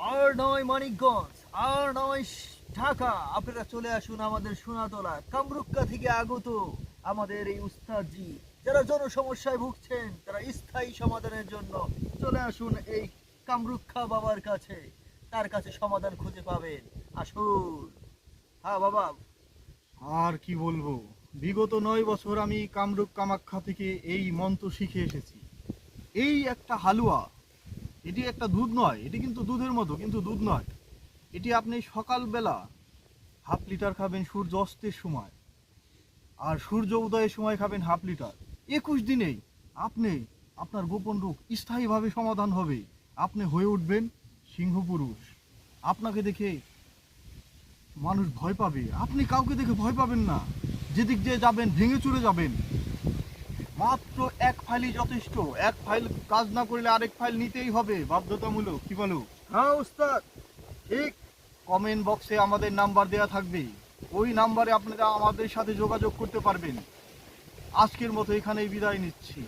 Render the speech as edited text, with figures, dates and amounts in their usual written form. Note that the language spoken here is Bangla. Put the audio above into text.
আর নয় মানিকগঞ্জ, আর নয় ঢাকা, আপনারা চলে আসুন আমাদের সোনাতলা কামরুক্কা থেকে আগত আমাদের এই উস্তাদজি, যারা জনসমস্যায় ভুগছেন, তারা স্থায়ী সমাধানের জন্য চলে আসুন এই কামরুক্ষা বাবার কাছে। তার কাছে সমাধান খুঁজে পাবেন। আসুন। হ্যাঁ বাবা। আর কি বলবো, বিগত 9 বছর আমি কামরূপ কামাখ্যা থেকে এই মন্ত্র শিখে এসেছি। এই একটা হালুয়া, এটি একটা দুধ নয়, এটি কিন্তু দুধের মতো কিন্তু দুধ নয়। এটি আপনি সকালবেলা ½ লিটার খাবেন সূর্য অস্তের সময়, আর সূর্য উদয়ের সময় খাবেন ½ লিটার। 21 দিনেই আপনি আপনার গোপন রোগ স্থায়ীভাবে সমাধান হবে। আপনি হয়ে উঠবেন সিংহ পুরুষ। আপনাকে দেখে মানুষ ভয় পাবে, আপনি কাউকে দেখে ভয় পাবেন না। যেদিক দিয়ে যাবেন ভেঙে চুরে যাবেন। মাত্র এক ফাইলই যথেষ্ট। এক ফাইল কাজ না করলে আরেক ফাইল নিতেই হবে, বাধ্যতামূলক। কি বলো? হ্যাঁ উস্তাদ, ঠিক। কমেন্ট বক্সে আমাদের নাম্বার দেওয়া থাকবে, ওই নাম্বারে আপনারা আমাদের সাথে যোগাযোগ করতে পারবেন। আজকের মতো এখানেই বিদায় নিচ্ছি।